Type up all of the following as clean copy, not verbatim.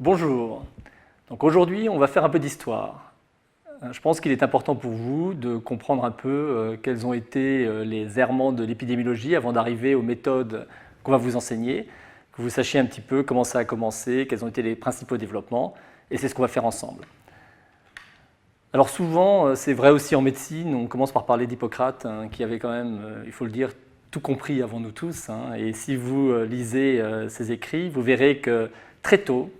Bonjour. Donc aujourd'hui, on va faire un peu d'histoire. Je pense qu'il est important pour vous de comprendre un peu quels ont été les errements de l'épidémiologie avant d'arriver aux méthodes qu'on va vous enseigner, que vous sachiez un petit peu comment ça a commencé, quels ont été les principaux développements, et c'est ce qu'on va faire ensemble. Alors souvent, c'est vrai aussi en médecine, on commence par parler d'Hippocrate, qui avait quand même, il faut le dire, tout compris avant nous tous. Et si vous lisez ses écrits, vous verrez que très tôt,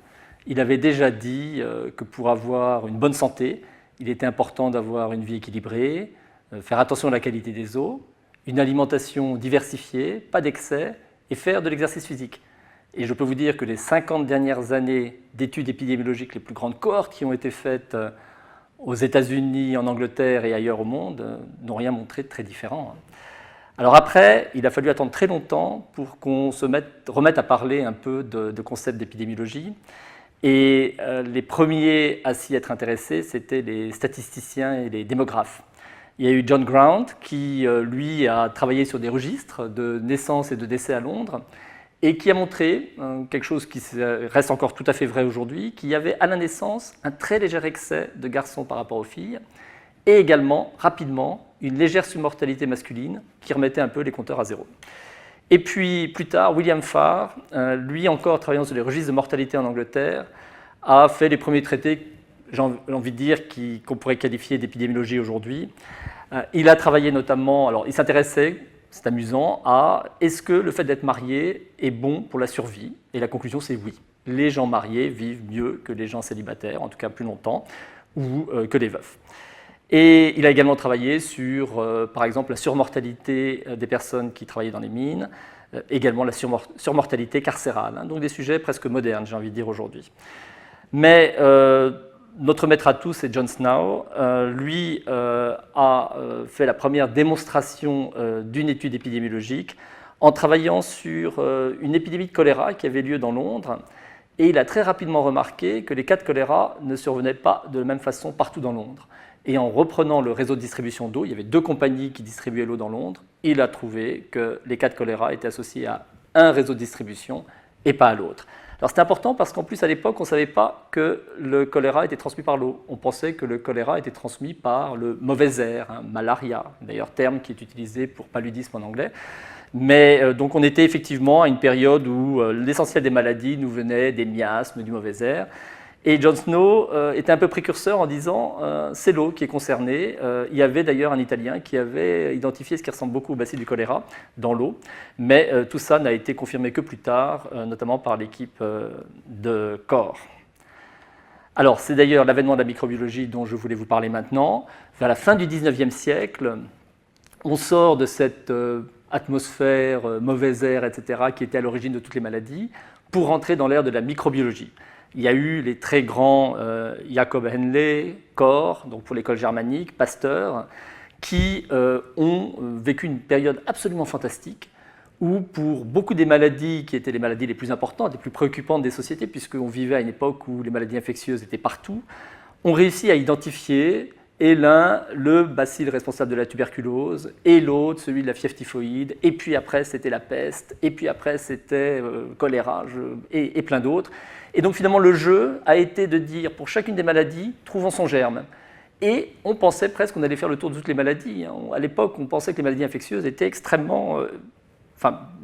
il avait déjà dit que pour avoir une bonne santé, il était important d'avoir une vie équilibrée, faire attention à la qualité des eaux, une alimentation diversifiée, pas d'excès, et faire de l'exercice physique. Et je peux vous dire que les 50 dernières années d'études épidémiologiques, les plus grandes cohortes qui ont été faites aux États-Unis, en Angleterre et ailleurs au monde, n'ont rien montré de très différent. Alors après, il a fallu attendre très longtemps pour qu'on se remette à parler un peu de concepts d'épidémiologie. Et les premiers à s'y être intéressés, c'était les statisticiens et les démographes. Il y a eu John Grant qui, lui, a travaillé sur des registres de naissance et de décès à Londres et qui a montré quelque chose qui reste encore tout à fait vrai aujourd'hui, qu'il y avait à la naissance un très léger excès de garçons par rapport aux filles et également, rapidement, une légère submortalité masculine qui remettait un peu les compteurs à zéro. Et puis, plus tard, William Farr, lui encore travaillant sur les registres de mortalité en Angleterre, a fait les premiers traités, j'ai envie de dire, qu'on pourrait qualifier d'épidémiologie aujourd'hui. Il a travaillé notamment, alors il s'intéressait, c'est amusant, à est-ce que le fait d'être marié est bon pour la survie? Et la conclusion, c'est oui. Les gens mariés vivent mieux que les gens célibataires, en tout cas plus longtemps, ou que les veufs. Et il a également travaillé sur, par exemple, la surmortalité des personnes qui travaillaient dans les mines, également la surmortalité carcérale, donc des sujets presque modernes, j'ai envie de dire aujourd'hui. Mais notre maître à tous, c'est John Snow. Lui a fait la première démonstration d'une étude épidémiologique en travaillant sur une épidémie de choléra qui avait lieu dans Londres. Et il a très rapidement remarqué que les cas de choléra ne survenaient pas de la même façon partout dans Londres. Et en reprenant le réseau de distribution d'eau, il y avait 2 compagnies qui distribuaient l'eau dans Londres, il a trouvé que les cas de choléra étaient associés à un réseau de distribution et pas à l'autre. Alors c'est important parce qu'en plus à l'époque, on ne savait pas que le choléra était transmis par l'eau. On pensait que le choléra était transmis par le mauvais air, malaria, d'ailleurs terme qui est utilisé pour paludisme en anglais. Mais donc on était effectivement à une période où l'essentiel des maladies nous venait des miasmes, du mauvais air. Et John Snow était un peu précurseur en disant c'est l'eau qui est concernée. Il y avait d'ailleurs un Italien qui avait identifié ce qui ressemble beaucoup au bacille du choléra dans l'eau, mais tout ça n'a été confirmé que plus tard, notamment par l'équipe de Corr. Alors c'est d'ailleurs l'avènement de la microbiologie dont je voulais vous parler maintenant. Vers la fin du XIXe siècle, on sort de cette atmosphère, mauvais air, etc., qui était à l'origine de toutes les maladies, pour rentrer dans l'ère de la microbiologie. Il y a eu les très grands Jacob Henle, Corr, donc pour l'école germanique, Pasteur, qui ont vécu une période absolument fantastique où pour beaucoup des maladies qui étaient les maladies les plus importantes, les plus préoccupantes des sociétés, puisqu'on vivait à une époque où les maladies infectieuses étaient partout, on réussit à identifier et l'un, le bacille responsable de la tuberculose, et l'autre, celui de la fièvre typhoïde, et puis après c'était la peste, et puis après c'était choléra, et plein d'autres. Et donc finalement le jeu a été de dire pour chacune des maladies, trouvons son germe. Et on pensait presque qu'on allait faire le tour de toutes les maladies. À l'époque, on pensait que les maladies infectieuses étaient extrêmement...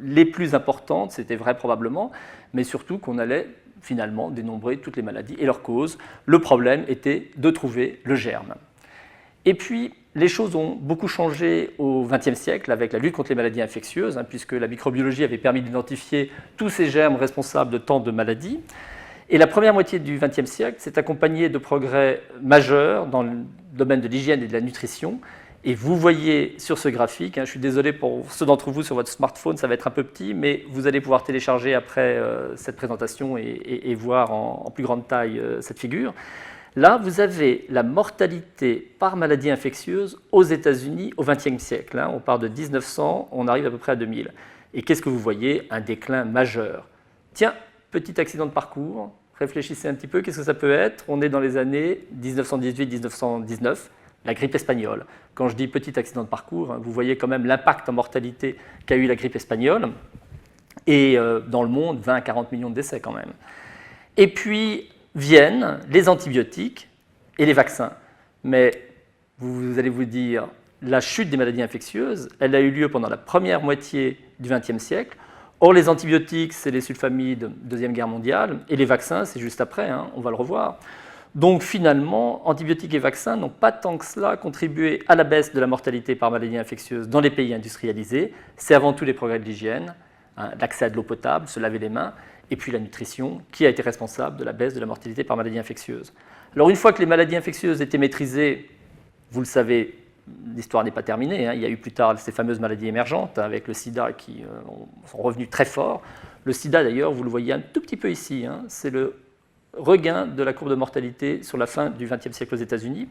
les plus importantes, c'était vrai probablement, mais surtout qu'on allait finalement dénombrer toutes les maladies et leurs causes. Le problème était de trouver le germe. Et puis, les choses ont beaucoup changé au XXe siècle avec la lutte contre les maladies infectieuses, puisque la microbiologie avait permis d'identifier tous ces germes responsables de tant de maladies. Et la première moitié du XXe siècle s'est accompagnée de progrès majeurs dans le domaine de l'hygiène et de la nutrition. Et vous voyez sur ce graphique, je suis désolé pour ceux d'entre vous sur votre smartphone, ça va être un peu petit, mais vous allez pouvoir télécharger après cette présentation et voir en plus grande taille cette figure. Là, vous avez la mortalité par maladie infectieuse aux États-Unis au XXe siècle. On part de 1900, on arrive à peu près à 2000. Et qu'est-ce que vous voyez? Un déclin majeur. Tiens, petit accident de parcours, réfléchissez un petit peu, qu'est-ce que ça peut être? On est dans les années 1918-1919, la grippe espagnole. Quand je dis petit accident de parcours, vous voyez quand même l'impact en mortalité qu'a eu la grippe espagnole. Et dans le monde, 20 à 40 millions de décès quand même. Et puis viennent les antibiotiques et les vaccins. Mais vous allez vous dire, la chute des maladies infectieuses, elle a eu lieu pendant la première moitié du XXe siècle. Or, les antibiotiques, c'est les sulfamides, Deuxième Guerre mondiale, et les vaccins, c'est juste après, hein, on va le revoir. Donc finalement, antibiotiques et vaccins n'ont pas tant que cela contribué à la baisse de la mortalité par maladies infectieuses dans les pays industrialisés. C'est avant tout les progrès de l'hygiène, hein, l'accès à de l'eau potable, se laver les mains, et puis la nutrition, qui a été responsable de la baisse de la mortalité par maladies infectieuses. Alors une fois que les maladies infectieuses étaient maîtrisées, vous le savez, l'histoire n'est pas terminée, hein. Il y a eu plus tard ces fameuses maladies émergentes avec le sida qui sont revenues très fort. Le sida d'ailleurs, vous le voyez un tout petit peu ici, hein, c'est le regain de la courbe de mortalité sur la fin du XXe siècle aux États-Unis.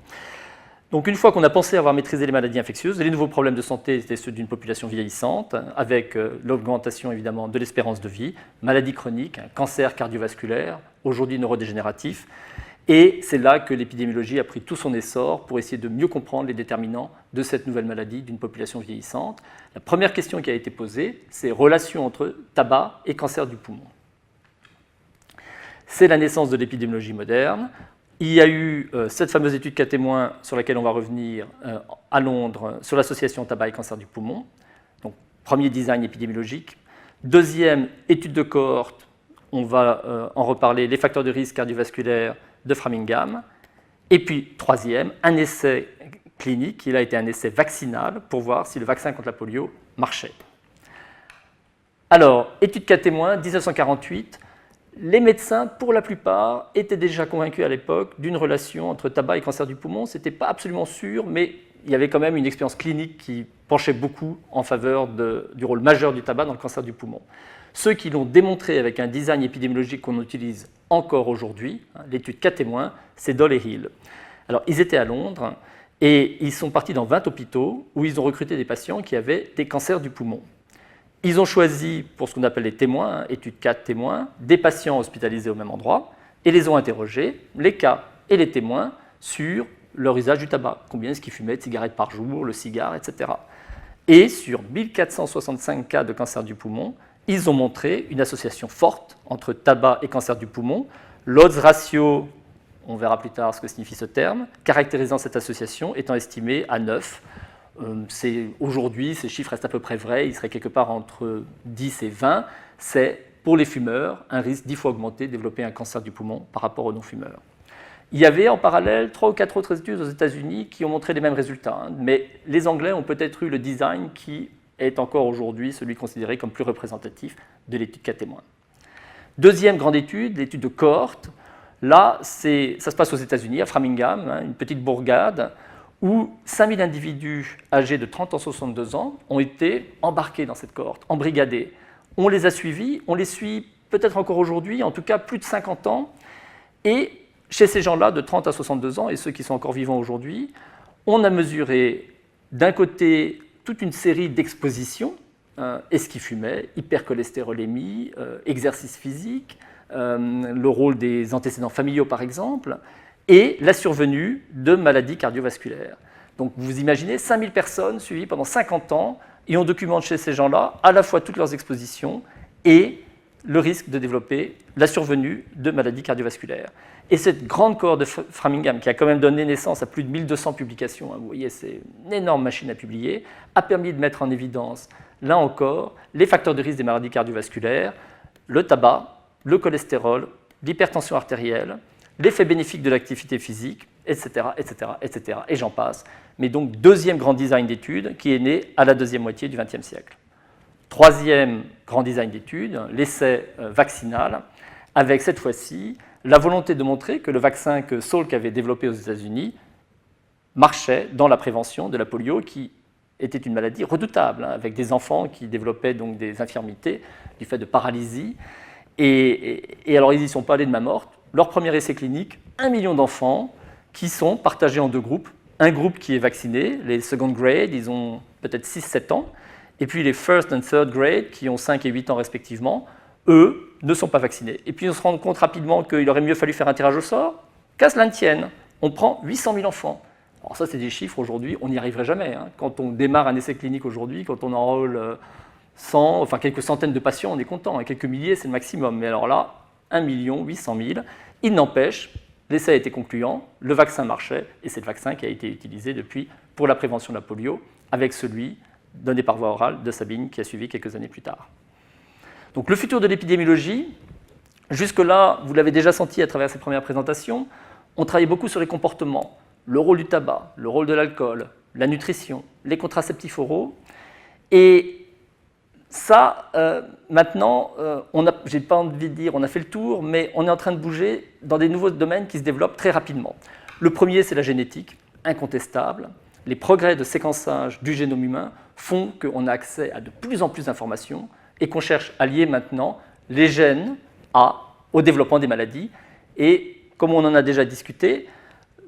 Donc une fois qu'on a pensé avoir maîtrisé les maladies infectieuses, les nouveaux problèmes de santé étaient ceux d'une population vieillissante, avec l'augmentation évidemment de l'espérance de vie, maladies chroniques, cancer cardiovasculaire, aujourd'hui neurodégénératif. Et c'est là que l'épidémiologie a pris tout son essor pour essayer de mieux comprendre les déterminants de cette nouvelle maladie d'une population vieillissante. La première question qui a été posée, c'est relation entre tabac et cancer du poumon. C'est la naissance de l'épidémiologie moderne. Il y a eu cette fameuse étude cas témoin sur laquelle on va revenir à Londres sur l'association tabac et cancer du poumon. Donc, premier design épidémiologique. Deuxième étude de cohorte, on va en reparler, les facteurs de risque cardiovasculaire de Framingham. Et puis, troisième, un essai clinique, il a été un essai vaccinal pour voir si le vaccin contre la polio marchait. Alors, étude cas témoin, 1948, les médecins, pour la plupart, étaient déjà convaincus à l'époque d'une relation entre tabac et cancer du poumon. Ce n'était pas absolument sûr, mais il y avait quand même une expérience clinique qui penchait beaucoup en faveur du rôle majeur du tabac dans le cancer du poumon. Ceux qui l'ont démontré avec un design épidémiologique qu'on utilise encore aujourd'hui, l'étude cas témoin, c'est Doll et Hill. Alors, ils étaient à Londres et ils sont partis dans 20 hôpitaux où ils ont recruté des patients qui avaient des cancers du poumon. Ils ont choisi, pour ce qu'on appelle les témoins, étude cas témoins, des patients hospitalisés au même endroit et les ont interrogés, les cas et les témoins, sur leur usage du tabac. Combien est-ce qu'ils fumaient de cigarettes par jour, le cigare, etc. Et sur 1465 cas de cancer du poumon, ils ont montré une association forte entre tabac et cancer du poumon. L'odds ratio, on verra plus tard ce que signifie ce terme, caractérisant cette association étant estimé à 9. Aujourd'hui, ces chiffres restent à peu près vrais, ils seraient quelque part entre 10 et 20. C'est, pour les fumeurs, un risque 10 fois augmenté de développer un cancer du poumon par rapport aux non-fumeurs. Il y avait en parallèle 3 ou 4 autres études aux États-Unis qui ont montré les mêmes résultats, mais les Anglais ont peut-être eu le design qui est encore aujourd'hui celui considéré comme plus représentatif de l'étude cas témoin. Deuxième grande étude, l'étude de cohorte. Là, ça se passe aux États-Unis, à Framingham, une petite bourgade, où 5000 individus âgés de 30 ans 62 ans ont été embarqués dans cette cohorte, embrigadés. On les a suivis, on les suit peut-être encore aujourd'hui, en tout cas plus de 50 ans. Et chez ces gens-là, de 30 à 62 ans, et ceux qui sont encore vivants aujourd'hui, on a mesuré d'un côté toute une série d'expositions, est-ce qu'ils fumaient, hypercholestérolémie, exercice physique, le rôle des antécédents familiaux par exemple, et la survenue de maladies cardiovasculaires. Donc vous imaginez 5000 personnes suivies pendant 50 ans, et on documente chez ces gens-là à la fois toutes leurs expositions et le risque de développer la survenue de maladies cardiovasculaires. Et cette grande cohorte de Framingham, qui a quand même donné naissance à plus de 1200 publications, vous voyez, c'est une énorme machine à publier, a permis de mettre en évidence, là encore, les facteurs de risque des maladies cardiovasculaires, le tabac, le cholestérol, l'hypertension artérielle, l'effet bénéfique de l'activité physique, etc., etc., etc., et j'en passe. Mais donc, deuxième grand design d'études qui est né à la deuxième moitié du XXe siècle. Troisième grand design d'études, l'essai vaccinal, avec cette fois-ci la volonté de montrer que le vaccin que Salk avait développé aux États-Unis marchait dans la prévention de la polio, qui était une maladie redoutable, avec des enfants qui développaient donc des infirmités du fait de paralysie. Et alors, ils n'y sont pas allés de main morte. Leur premier essai clinique, 1 million d'enfants qui sont partagés en deux groupes. Un groupe qui est vacciné, les second grade, ils ont peut-être 6-7 ans, et puis les first and third grade, qui ont 5 et 8 ans respectivement, eux ne sont pas vaccinés. Et puis on se rend compte rapidement qu'il aurait mieux fallu faire un tirage au sort, qu'à cela ne tienne, on prend 800 000 enfants. Alors ça, c'est des chiffres aujourd'hui, on n'y arriverait jamais. Quand on démarre un essai clinique aujourd'hui, quand on enrôle 100, enfin quelques centaines de patients, on est content. Quelques milliers, c'est le maximum. Mais alors là, 1 800 000. Il n'empêche, l'essai a été concluant, le vaccin marchait, et c'est le vaccin qui a été utilisé depuis pour la prévention de la polio, avec celui donné par voie orale de Sabine qui a suivi quelques années plus tard. Donc le futur de l'épidémiologie, jusque-là, vous l'avez déjà senti à travers ces premières présentations, on travaille beaucoup sur les comportements, le rôle du tabac, le rôle de l'alcool, la nutrition, les contraceptifs oraux, et ça, maintenant, j'ai pas envie de dire on a fait le tour, mais on est en train de bouger dans des nouveaux domaines qui se développent très rapidement. Le premier, c'est la génétique, incontestable. Les progrès de séquençage du génome humain font qu'on a accès à de plus en plus d'informations et qu'on cherche à lier maintenant les gènes au développement des maladies. Et comme on en a déjà discuté,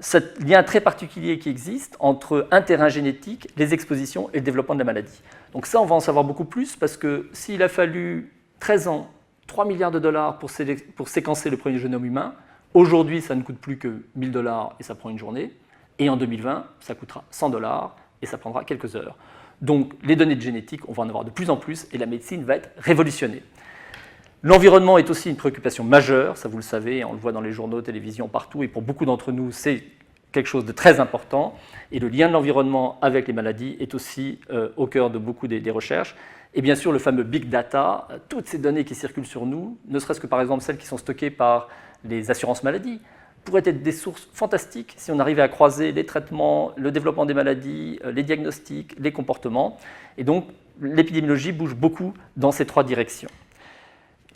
ce lien très particulier qui existe entre un terrain génétique, les expositions et le développement de la maladie. Donc ça, on va en savoir beaucoup plus parce que s'il a fallu 13 ans, 3 milliards de dollars pour séquencer le premier génome humain, aujourd'hui, ça ne coûte plus que 1 000 dollars et ça prend une journée. Et en 2020, ça coûtera 100 dollars et ça prendra quelques heures. Donc les données de génétique, on va en avoir de plus en plus et la médecine va être révolutionnée. L'environnement est aussi une préoccupation majeure, ça vous le savez, on le voit dans les journaux, télévision, partout, et pour beaucoup d'entre nous, c'est quelque chose de très important. Et le lien de l'environnement avec les maladies est aussi au cœur de beaucoup des recherches. Et bien sûr, le fameux big data, toutes ces données qui circulent sur nous, ne serait-ce que par exemple celles qui sont stockées par les assurances maladies, pourraient être des sources fantastiques si on arrivait à croiser les traitements, le développement des maladies, les diagnostics, les comportements. Et donc, l'épidémiologie bouge beaucoup dans ces trois directions.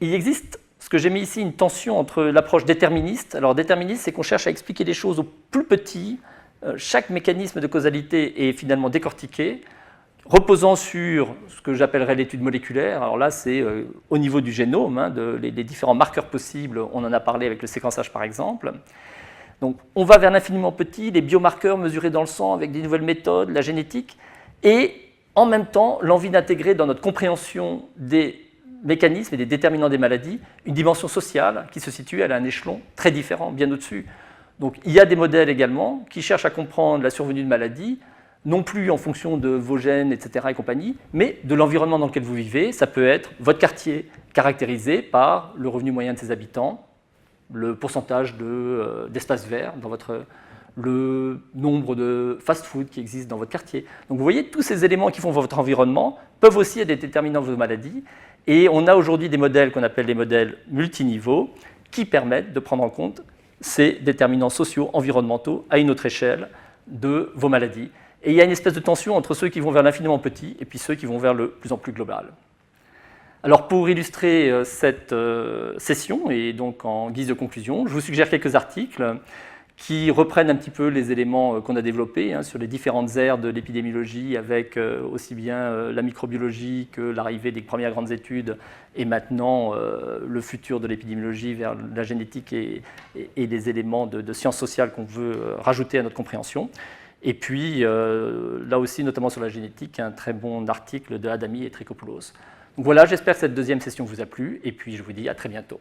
Il existe, ce que j'ai mis ici, une tension entre l'approche déterministe. Alors, déterministe, c'est qu'on cherche à expliquer les choses au plus petit. Chaque mécanisme de causalité est finalement décortiqué, reposant sur ce que j'appellerais l'étude moléculaire. Alors là, c'est au niveau du génome, les différents marqueurs possibles. On en a parlé avec le séquençage, par exemple. Donc, on va vers l'infiniment petit, les biomarqueurs mesurés dans le sang avec des nouvelles méthodes, la génétique, et en même temps, l'envie d'intégrer dans notre compréhension des mécanismes et des déterminants des maladies, une dimension sociale qui se situe à un échelon très différent, bien au-dessus. Donc il y a des modèles également qui cherchent à comprendre la survenue de maladies, non plus en fonction de vos gènes, etc. et compagnie, mais de l'environnement dans lequel vous vivez. Ça peut être votre quartier, caractérisé par le revenu moyen de ses habitants, le pourcentage d'espaces verts dans le nombre de fast-food qui existent dans votre quartier. Donc vous voyez, tous ces éléments qui font votre environnement peuvent aussi être des déterminants de vos maladies. Et on a aujourd'hui des modèles qu'on appelle les modèles multiniveaux qui permettent de prendre en compte ces déterminants sociaux, environnementaux, à une autre échelle de vos maladies. Et il y a une espèce de tension entre ceux qui vont vers l'infiniment petit et puis ceux qui vont vers le plus en plus global. Alors pour illustrer cette session et donc en guise de conclusion, je vous suggère quelques articles qui reprennent un petit peu les éléments qu'on a développés sur les différentes aires de l'épidémiologie avec aussi bien la microbiologie que l'arrivée des premières grandes études et maintenant le futur de l'épidémiologie vers la génétique et les éléments de sciences sociales qu'on veut rajouter à notre compréhension. Et puis là aussi, notamment sur la génétique, un très bon article de Adami et Trikopoulos. Donc voilà, j'espère que cette deuxième session vous a plu et puis je vous dis à très bientôt.